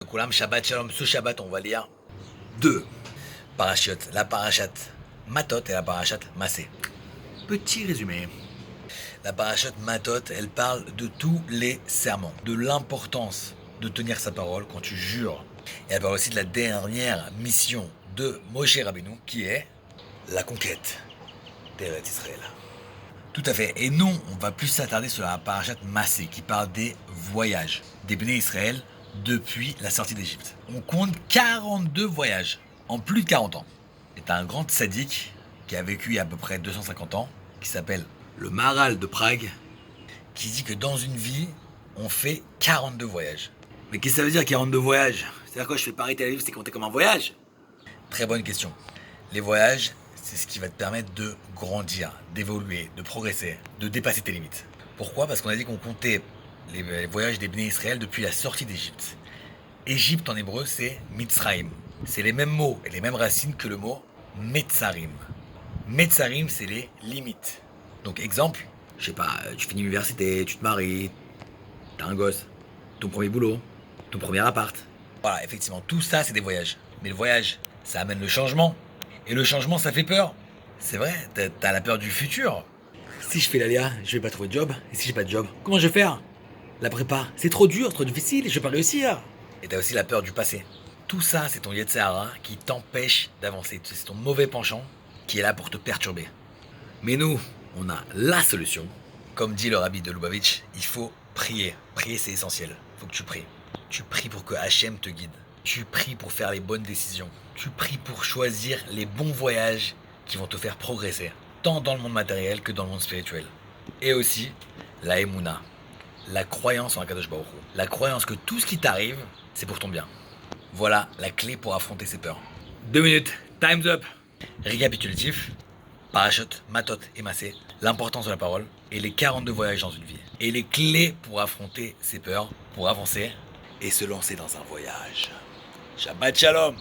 Koulam, Shabbat Shalom, ce Shabbat, on va lire deux parachutes, la parachate Matot et la parachate Massé. Petit résumé. La parachate Matot, elle parle de tous les serments, de l'importance de tenir sa parole quand tu jures. Et elle parle aussi de la dernière mission de Moshe Rabbeinu, qui est la conquête d'Eretz Israël. Tout à fait. Et non, on va plus s'attarder sur la parachate Massé, qui parle des voyages des Béné Israël depuis la sortie d'Égypte. On compte 42 voyages en plus de 40 ans. Et t'as un grand tzaddik qui a vécu il y a à peu près 250 ans, qui s'appelle le Maharal de Prague, qui dit que dans une vie, on fait 42 voyages. Mais qu'est-ce que ça veut dire 42 voyages? C'est-à-dire quoi, je fais Paris-Tel Aviv, c'est compté comme un voyage? Très bonne question. Les voyages, c'est ce qui va te permettre de grandir, d'évoluer, de progresser, de dépasser tes limites. Pourquoi? Parce qu'on a dit qu'on comptait les voyages des Béné Israël depuis la sortie d'Égypte. Égypte en hébreu, c'est Mitzraïm. C'est les mêmes mots et les mêmes racines que le mot Metzarim. Metzarim, c'est les limites. Donc exemple, je sais pas, tu finis l'université, tu te maries, t'as un gosse, ton premier boulot, ton premier appart. Voilà, effectivement, tout ça, c'est des voyages. Mais le voyage, ça amène le changement. Et le changement, ça fait peur. C'est vrai, t'as la peur du futur. Si je fais l'aléa, je vais pas trouver de job. Et si j'ai pas de job, comment je vais faire? La prépa, c'est trop dur, trop difficile, je vais pas réussir. Et t'as aussi la peur du passé. Tout ça, c'est ton Yetzer Hara qui t'empêche d'avancer. C'est ton mauvais penchant qui est là pour te perturber. Mais nous, on a la solution. Comme dit le rabbi de Lubavitch, il faut prier. Prier, c'est essentiel. Il faut que tu pries. Tu pries pour que Hachem te guide. Tu pries pour faire les bonnes décisions. Tu pries pour choisir les bons voyages qui vont te faire progresser, tant dans le monde matériel que dans le monde spirituel. Et aussi, la Emouna, la croyance en Akadosh Baruch Hu. La croyance que tout ce qui t'arrive, c'est pour ton bien. Voilà la clé pour affronter ces peurs. 2 minutes, time's up. Récapitulatif, parachute, matot et massé, l'importance de la parole et les 42 voyages dans une vie. Et les clés pour affronter ces peurs, pour avancer et se lancer dans un voyage. Shabbat Shalom.